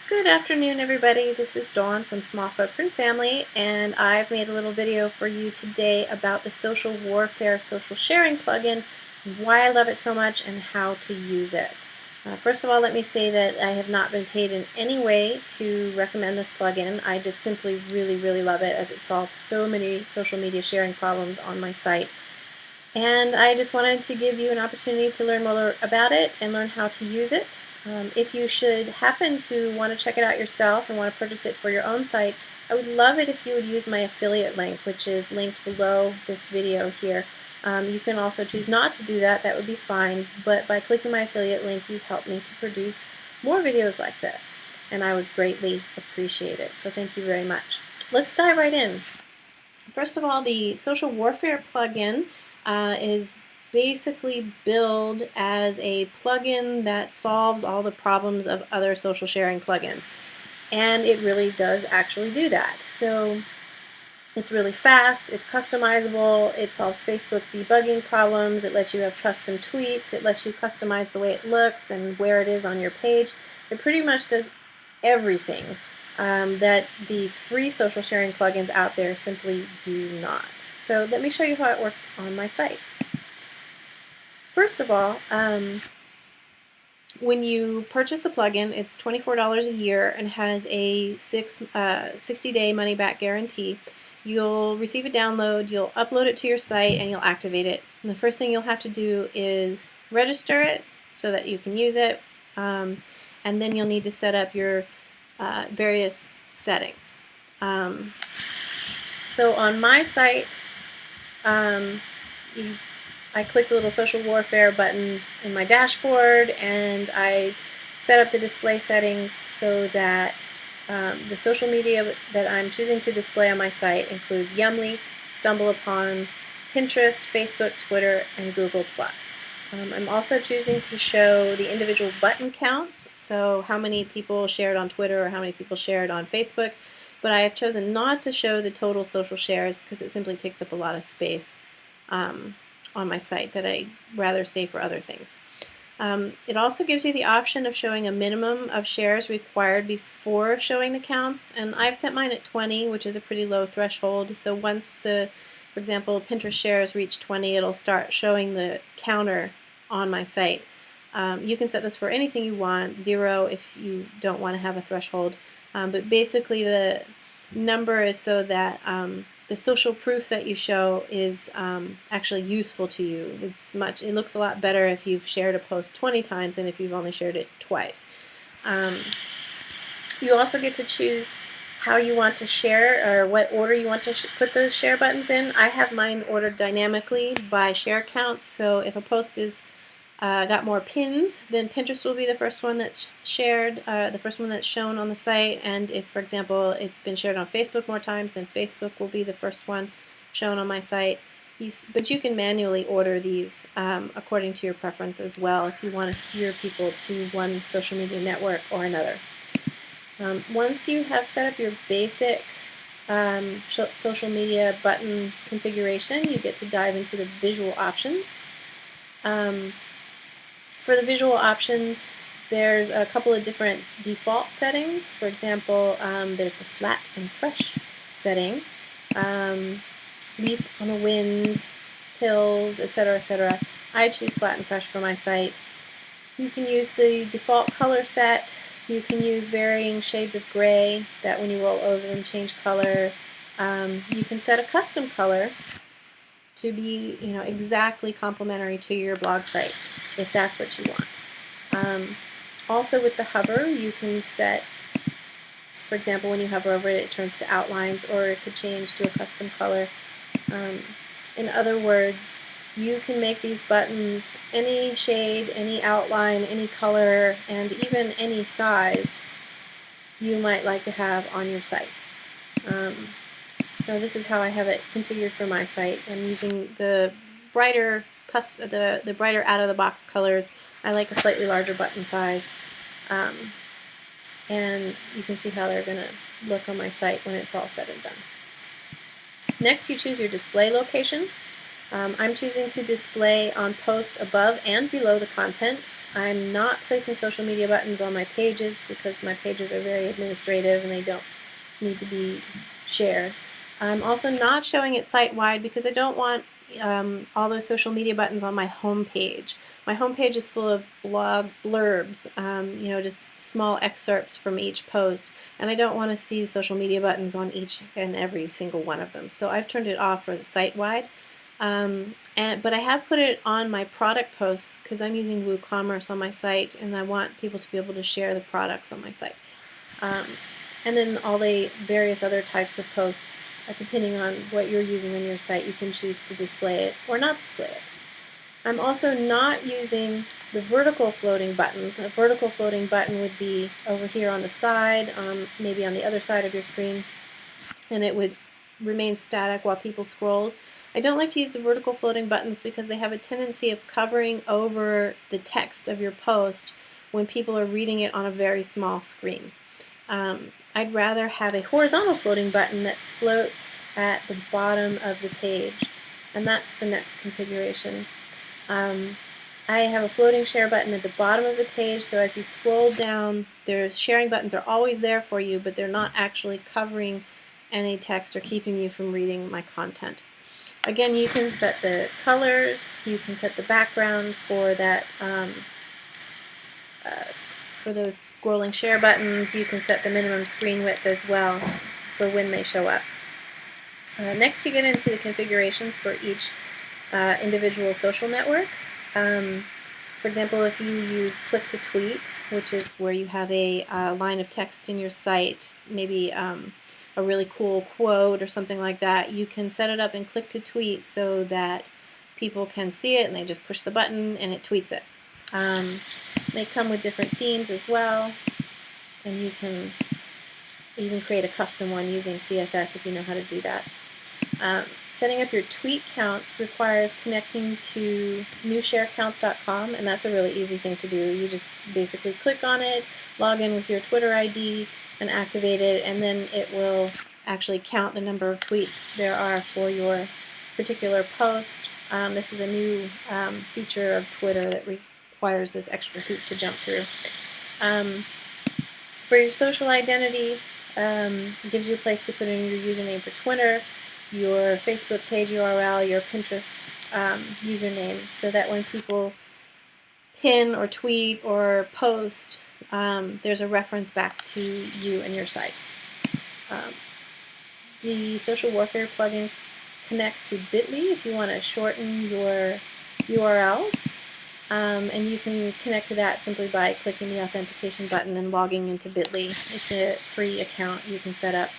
Good afternoon, everybody. This is Dawn from Small Footprint Family, and I've made a little video for you today about the Social Warfare social sharing plugin, why I love it so much, and how to use it. First of all, let me say that I have not been paid in any way to recommend this plugin. I just simply really love it, as it solves so many social media sharing problems on my site. And I just wanted to give you an opportunity to learn more about it and learn how to use it. If you should happen to want to check it out yourself and want to purchase it for your own site, I would love it if you would use my affiliate link, which is linked below this video here. You can also choose not to do that, that would be fine, but by clicking my affiliate link you help me to produce more videos like this, and I would greatly appreciate it. So thank you very much. Let's dive right in. First of all, the Social Warfare plugin is basically billed as a plugin that solves all the problems of other social sharing plugins. And it really does actually do that. So it's really fast, it's customizable, it solves Facebook debugging problems, it lets you have custom tweets, it lets you customize the way it looks and where it is on your page. It pretty much does everything that the free social sharing plugins out there simply do not. So let me show you how it works on my site. First of all, when you purchase a plugin, it's $24 a year and has a 60-day money-back guarantee. You'll receive a download, you'll upload it to your site, and you'll activate it. And the first thing you'll have to do is register it so that you can use it, and then you'll need to set up your various settings. So on my site, I click the little Social Warfare button in my dashboard, and I set up the display settings so that the social media that I'm choosing to display on my site includes Yumly, StumbleUpon, Pinterest, Facebook, Twitter, and Google+. I'm also choosing to show the individual button counts, so how many people shared on Twitter or how many people shared on Facebook, but I have chosen not to show the total social shares because it simply takes up a lot of space on my site that I'd rather save for other things. It also gives you the option of showing a minimum of shares required before showing the counts, and I've set mine at 20, which is a pretty low threshold. So once for example, Pinterest shares reach 20, it'll start showing the counter on my site. You can set this for anything you want, 0 if you don't want to have a threshold, but basically the number is so that the social proof that you show is actually useful to you. It looks a lot better if you've shared a post 20 times than if you've only shared it twice. You also get to choose how you want to share, or what order you want to put the share buttons in. I have mine ordered dynamically by share counts, so if a post is got more pins, then Pinterest will be the first one that's shared, the first one that's shown on the site, and if, for example, it's been shared on Facebook more times, then Facebook will be the first one shown on my site. But you can manually order these according to your preference as well if you want to steer people to one social media network or another. Once you have set up your basic social media button configuration, you get to dive into the visual options. For the visual options, there's a couple of different default settings. For example, there's the flat and fresh setting, leaf on a wind, hills, etc., etc. I choose flat and fresh for my site. You can use the default color set. You can use varying shades of gray that when you roll over them change color. You can set a custom color to be, exactly complementary to your blog site, if that's what you want. Also with the hover, you can set, for example, when you hover over it, it turns to outlines, or it could change to a custom color. In other words, you can make these buttons any shade, any outline, any color, and even any size you might like to have on your site. So this is how I have it configured for my site. I'm using the brighter brighter out-of-the-box colors. I like a slightly larger button size, and you can see how they're going to look on my site when it's all said and done. Next, you choose your display location. I'm choosing to display on posts above and below the content. I'm not placing social media buttons on my pages because my pages are very administrative and they don't need to be shared. I'm also not showing it site-wide because I don't want all those social media buttons on my home page. My home page is full of blog blurbs, you know, just small excerpts from each post, and I don't want to see social media buttons on each and every single one of them. So I've turned it off for the site-wide. But I have put it on my product posts because I'm using WooCommerce on my site and I want people to be able to share the products on my site. And then all the various other types of posts, depending on what you're using on your site, you can choose to display it or not display it. I'm also not using the vertical floating buttons. A vertical floating button would be over here on the side, maybe on the other side of your screen, and it would remain static while people scrolled. I don't like to use the vertical floating buttons because they have a tendency of covering over the text of your post when people are reading it on a very small screen. I'd rather have a horizontal floating button that floats at the bottom of the page, and that's the next configuration. I have a floating share button at the bottom of the page, so as you scroll down, their sharing buttons are always there for you, but they're not actually covering any text or keeping you from reading my content. Again, you can set the colors, you can set the background for that, for those scrolling share buttons. You can set the minimum screen width as well for when they show up. Next, you get into the configurations for each individual social network. For example, if you use click to tweet, which is where you have a line of text in your site, maybe a really cool quote or something like that, you can set it up in click to tweet so that people can see it and they just push the button and it tweets it. They come with different themes as well, and you can even create a custom one using CSS if you know how to do that. Setting up your tweet counts requires connecting to newsharecounts.com, and that's a really easy thing to do. You just basically click on it, log in with your Twitter ID, and activate it, and then it will actually count the number of tweets there are for your particular post. This is a new feature of Twitter that requires this extra hoop to jump through. For your social identity, it gives you a place to put in your username for Twitter, your Facebook page URL, your Pinterest username, so that when people pin or tweet or post, there's a reference back to you and your site. The Social Warfare plugin connects to Bitly if you want to shorten your URLs, and you can connect to that simply by clicking the authentication button and logging into Bitly. It's a free account you can set up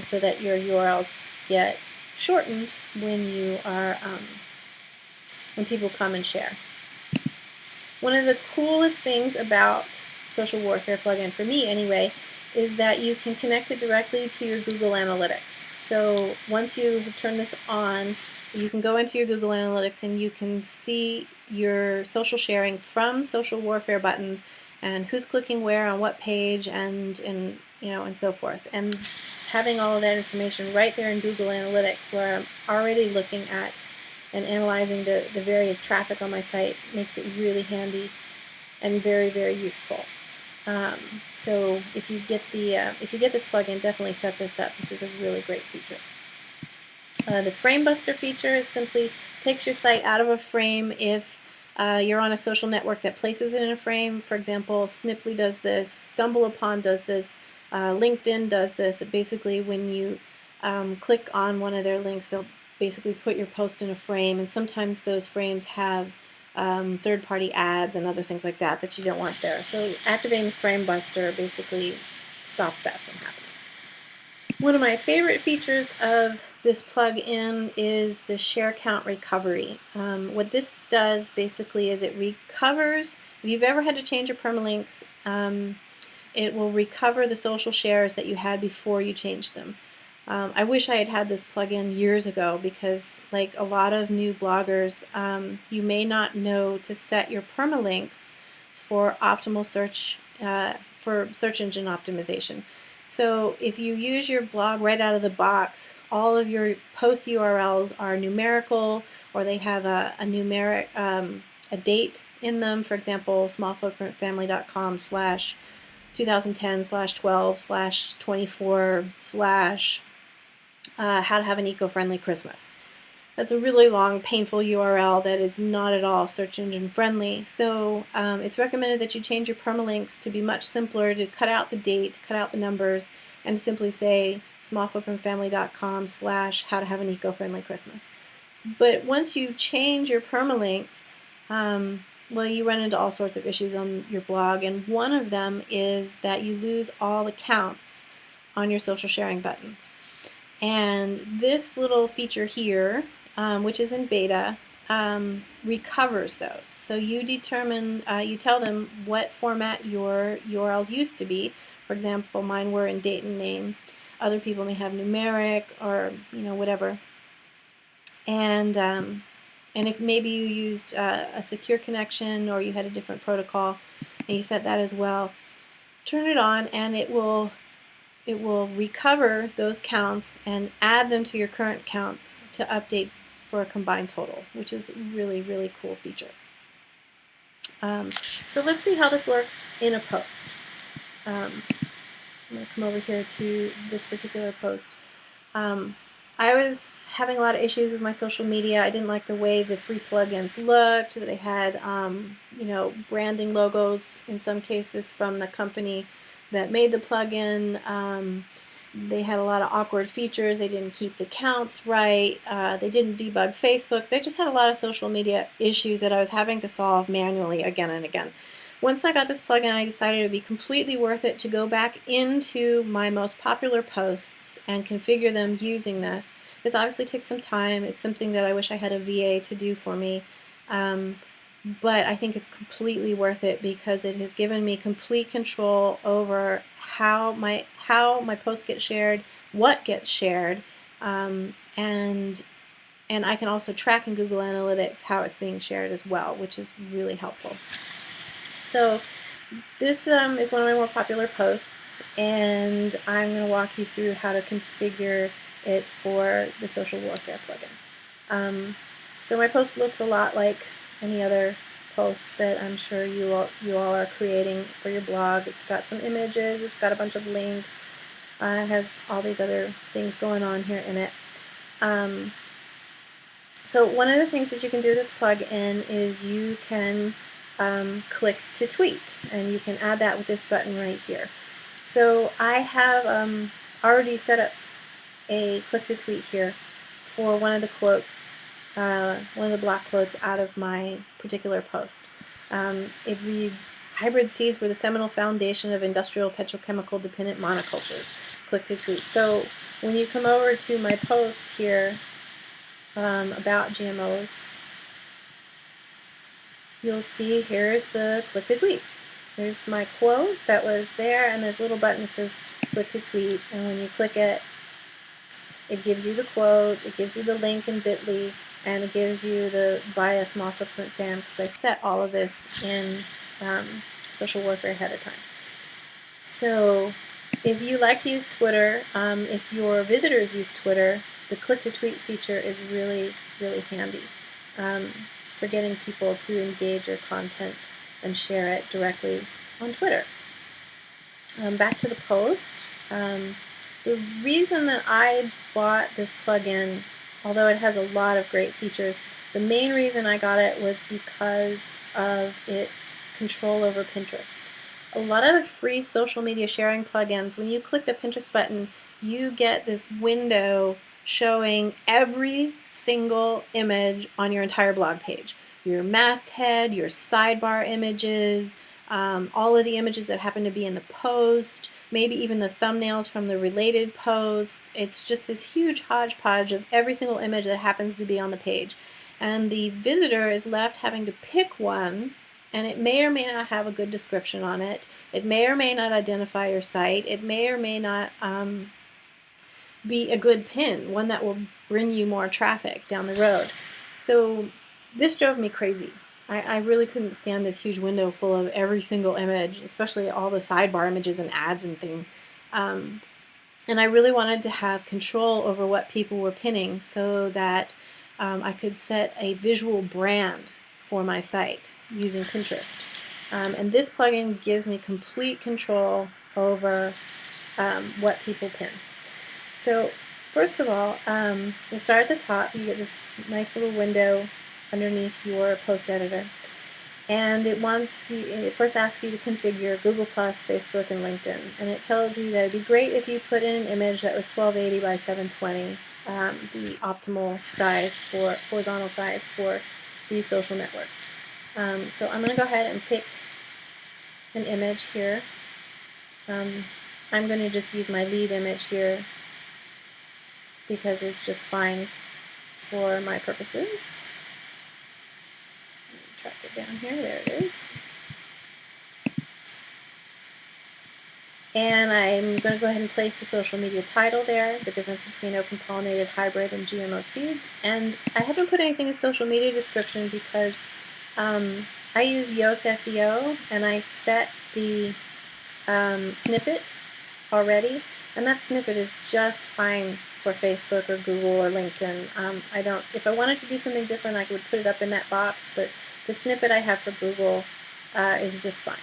so that your URLs get shortened when you are when people come and share. One of the coolest things about Social Warfare plugin, for me anyway, is that you can connect it directly to your Google Analytics. So once you have turned this on, you can go into your Google Analytics and you can see your social sharing from Social Warfare buttons and who's clicking where on what page and you know, and so forth. And having all of that information right there in Google Analytics, where I'm already looking at and analyzing the various traffic on my site, makes it really handy and very, very useful. So if you get this plugin, definitely set this up. This is a really great feature. The Frame Buster feature is simply takes your site out of a frame if you're on a social network that places it in a frame. For example, Sniply does this, StumbleUpon does this, LinkedIn does this. Basically, when you click on one of their links, they'll basically put your post in a frame, and sometimes those frames have third-party ads and other things like that that you don't want there. So activating the Frame Buster basically stops that from happening. One of my favorite features of this plugin is the share count recovery. What this does basically is it recovers, if you've ever had to change your permalinks, it will recover the social shares that you had before you changed them. I wish I had had this plugin years ago because, like a lot of new bloggers, you may not know to set your permalinks for optimal search, for search engine optimization. So if you use your blog right out of the box, all of your post URLs are numerical, or they have a numeric a date in them. For example, smallfootprintfamily.com/2010/12/24/ how to have an eco-friendly Christmas. That's a really long, painful URL that is not at all search engine friendly. So it's recommended that you change your permalinks to be much simpler, to cut out the date, to cut out the numbers, and to simply say smallfootprintfamily.com/how to have an eco-friendly Christmas. But once you change your permalinks, well, you run into all sorts of issues on your blog, and one of them is that you lose all the counts on your social sharing buttons. And this little feature here, which is in beta, recovers those. So you determine, you tell them what format your URLs used to be. For example, mine were in date and name. Other people may have numeric, or whatever. And if maybe you used a secure connection, or you had a different protocol, and you set that as well, turn it on, and it will recover those counts and add them to your current counts to update for a combined total, which is a really, really cool feature. So let's see how this works in a post. I'm going to come over here to this particular post. I was having a lot of issues with my social media. I didn't like the way the free plugins looked. They had, branding logos in some cases from the company that made the plugin. They had a lot of awkward features. They didn't keep the counts right. They didn't debug Facebook. They just had a lot of social media issues that I was having to solve manually again and again. Once I got this plugin, I decided it would be completely worth it to go back into my most popular posts and configure them using this. This obviously takes some time. It's something that I wish I had a VA to do for me. But I think it's completely worth it because it has given me complete control over how my posts get shared, what gets shared, and I can also track in Google Analytics how it's being shared as well, which is really helpful. So this is one of my more popular posts, and I'm going to walk you through how to configure it for the Social Warfare plugin. So my post looks a lot like any other posts that I'm sure you all are creating for your blog. It's got some images, it's got a bunch of links, it has all these other things going on here in it. So one of the things that you can do with this plugin is you can click to tweet, and you can add that with this button right here. So I have already set up a click to tweet here for one of the quotes, one of the block quotes out of my particular post. It reads, "Hybrid seeds were the seminal foundation of industrial petrochemical dependent monocultures. Click to tweet." So when you come over to my post here about GMOs, you'll see here's the click to tweet. There's my quote that was there, and there's a little button that says click to tweet, and when you click it, it gives you the quote, it gives you the link in bit.ly, and it gives you the buy a small footprint fan, because I set all of this in Social Warfare ahead of time. So if you like to use Twitter, if your visitors use Twitter, the click to tweet feature is really, really handy for getting people to engage your content and share it directly on Twitter. Back to the post. The reason that I bought this plugin, although it has a lot of great features, the main reason I got it was because of its control over Pinterest. A lot of the free social media sharing plugins, when you click the Pinterest button, you get this window showing every single image on your entire blog page. Your masthead, your sidebar images, all of the images that happen to be in the post, maybe even the thumbnails from the related posts. It's just this huge hodgepodge of every single image that happens to be on the page. And the visitor is left having to pick one, and it may or may not have a good description on it. It may or may not identify your site. It may or may not be a good pin, one that will bring you more traffic down the road. So this drove me crazy. I really couldn't stand this huge window full of every single image, especially all the sidebar images and ads and things. And I really wanted to have control over what people were pinning so that I could set a visual brand for my site using Pinterest. And this plugin gives me complete control over what people pin. So first of all, we'll start at the top. You get this nice little window underneath your post editor. And it first asks you to configure Google+, Facebook, and LinkedIn. And it tells you that it'd be great if you put in an image that was 1280 by 720, the optimal size for horizontal size for these social networks. So I'm going to go ahead and pick an image here. I'm going to just use my lead image here because it's just fine for my purposes. Track it down here. There it is. And I'm going to go ahead and place the social media title there, the difference between open pollinated, hybrid, and GMO seeds. And I haven't put anything in social media description because I use Yoast SEO, and I set the snippet already, and that snippet is just fine for Facebook or Google or LinkedIn. If I wanted to do something different, I would put it up in that box, but the snippet I have for Google is just fine.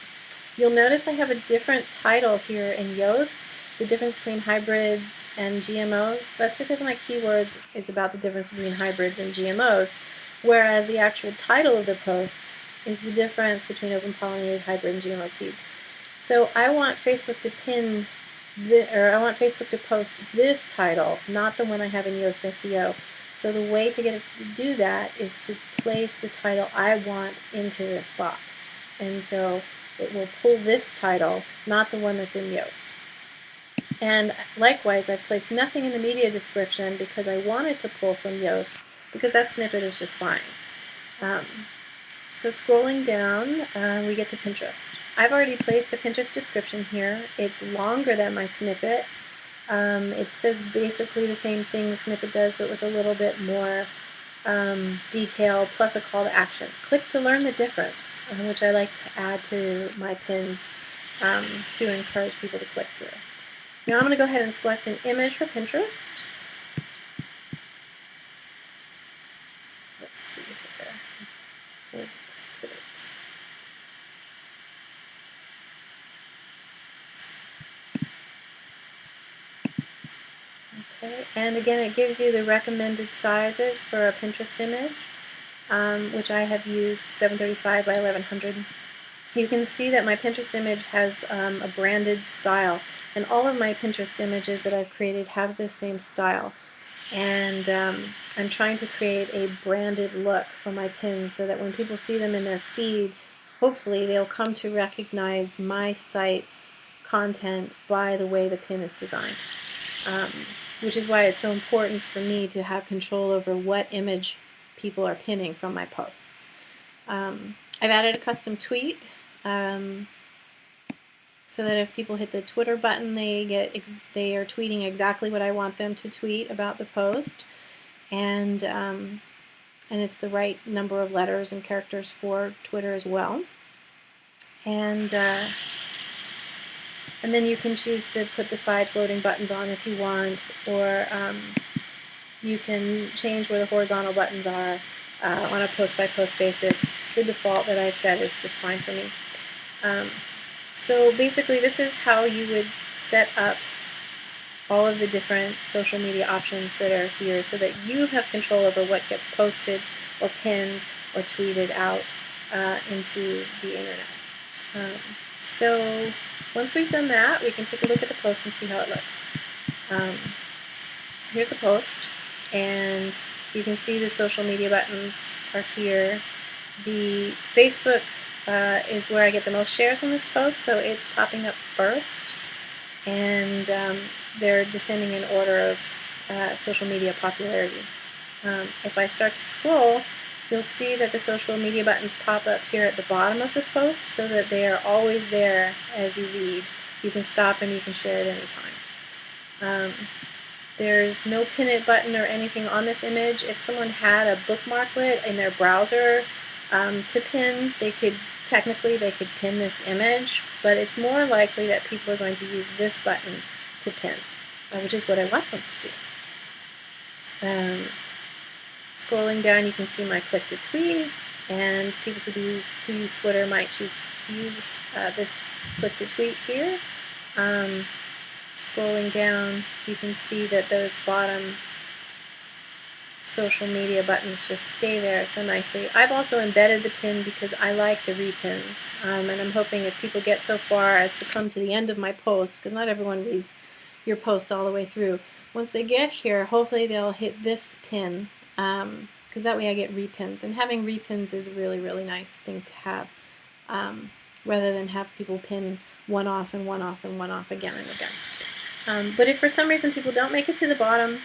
You'll notice I have a different title here in Yoast, the difference between hybrids and GMOs. That's because my keywords is about the difference between hybrids and GMOs, whereas the actual title of the post is the difference between open pollinated, hybrid, and GMO seeds. So I want Facebook to I want Facebook to post this title, not the one I have in Yoast SEO. So the way to get it to do that is to place the title I want into this box. And so it will pull this title, not the one that's in Yoast. And likewise, I've placed nothing in the media description because I wanted to pull from Yoast because that snippet is just fine. So scrolling down, we get to Pinterest. I've already placed a Pinterest description here. It's longer than my snippet. It says basically the same thing the snippet does, but with a little bit more detail, plus a call to action. Click to learn the difference, which I like to add to my pins to encourage people to click through. Now I'm going to go ahead and select an image for Pinterest. Let's see here. Where did I put it? Okay, and again it gives you the recommended sizes for a Pinterest image, which I have used 735 by 1100. You can see that my Pinterest image has a branded style, and all of my Pinterest images that I've created have this same style. And I'm trying to create a branded look for my pins so that when people see them in their feed, hopefully they'll come to recognize my site's content by the way the pin is designed. Which is why it's so important for me to have control over what image people are pinning from my posts. I've added a custom tweet so that if people hit the Twitter button, they are tweeting exactly what I want them to tweet about the post, and it's the right number of letters and characters for Twitter as well. And then you can choose to put the side floating buttons on if you want, or you can change where the horizontal buttons are on a post-by-post basis. The default that I've set is just fine for me. So basically this is how you would set up all of the different social media options that are here so that you have control over what gets posted or pinned or tweeted out into the internet. So once we've done that, we can take a look at the post and see how it looks. Here's the post, and you can see the social media buttons are here. The Facebook is where I get the most shares on this post, so it's popping up first, and they're descending in order of social media popularity. If I start to scroll, you'll see that the social media buttons pop up here at the bottom of the post so that they are always there as you read. You can stop and you can share at any time. There's no pin it button or anything on this image. If someone had a bookmarklet in their browser to pin, they could technically they could pin this image, but it's more likely that people are going to use this button to pin, which is what I want them to do. Scrolling down, you can see my click to tweet, and people who use Twitter might choose to use this click to tweet here. Scrolling down, you can see that those bottom social media buttons just stay there so nicely. I've also embedded the pin because I like the repins, and I'm hoping if people get so far as to come to the end of my post, because not everyone reads your post all the way through, once they get here, hopefully they'll hit this pin, because that way I get repins, and having repins is a really, really nice thing to have, rather than have people pin one off and one off and one off again and again. But if for some reason people don't make it to the bottom,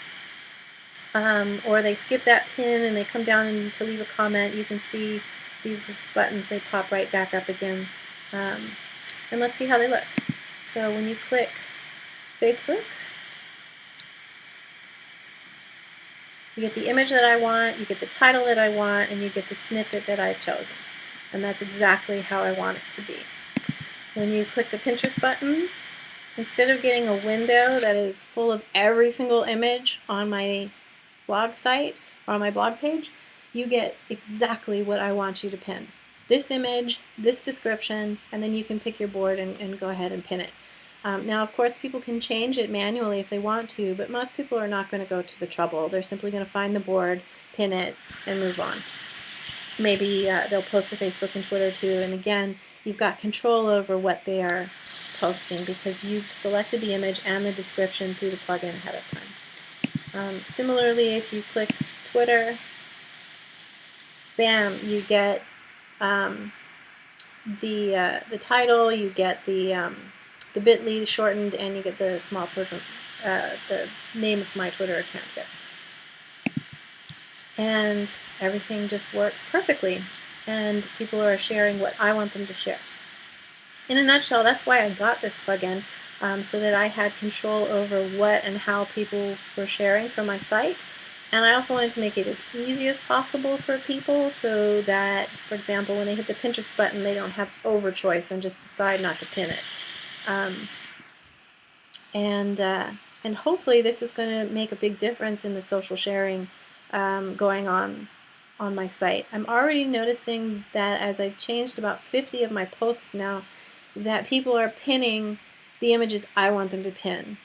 or they skip that pin and they come down to leave a comment, you can see these buttons, they pop right back up again. And let's see how they look. So when you click Facebook, you get the image that I want, you get the title that I want, and you get the snippet that I've chosen. And that's exactly how I want it to be. When you click the Pinterest button, instead of getting a window that is full of every single image on my blog site or on my blog page, you get exactly what I want you to pin. This image, this description, and then you can pick your board and go ahead and pin it. Now, of course, people can change it manually if they want to, but most people are not going to go to the trouble. They're simply going to find the board, pin it, and move on. Maybe they'll post to Facebook and Twitter too, and again, you've got control over what they are posting because you've selected the image and the description through the plugin ahead of time. Similarly, if you click Twitter, bam, you get the title, you get the bit.ly shortened, and you get the small the name of my Twitter account here. And everything just works perfectly, and people are sharing what I want them to share. In a nutshell, that's why I got this plugin, so that I had control over what and how people were sharing from my site. And I also wanted to make it as easy as possible for people so that, for example, when they hit the Pinterest button, they don't have overchoice and just decide not to pin it. And hopefully this is going to make a big difference in the social sharing going on my site. I'm already noticing that as I've changed about 50 of my posts now, that people are pinning the images I want them to pin.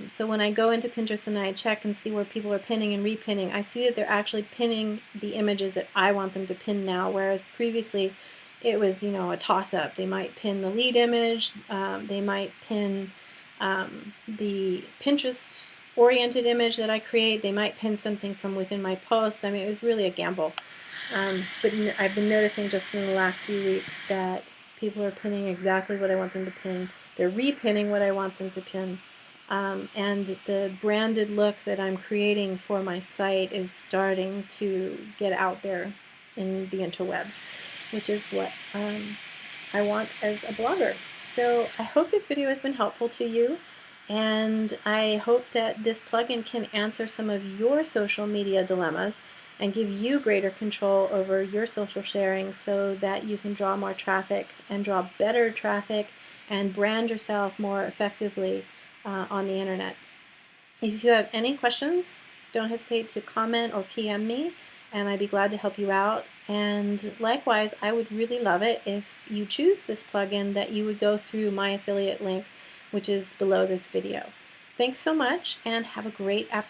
So when I go into Pinterest and I check and see where people are pinning and repinning, I see that they're actually pinning the images that I want them to pin now, whereas previously it was, you know, a toss-up. They might pin the lead image, they might pin the Pinterest-oriented image that I create, they might pin something from within my post. I mean, it was really a gamble. But I've been noticing just in the last few weeks that people are pinning exactly what I want them to pin. They're repinning what I want them to pin. And the branded look that I'm creating for my site is starting to get out there in the interwebs, which is what I want as a blogger. So I hope this video has been helpful to you, and I hope that this plugin can answer some of your social media dilemmas and give you greater control over your social sharing so that you can draw more traffic and draw better traffic and brand yourself more effectively on the internet. If you have any questions, don't hesitate to comment or PM me, and I'd be glad to help you out. And likewise, I would really love it if you choose this plugin that you would go through my affiliate link, which is below this video. Thanks so much, and have a great afternoon.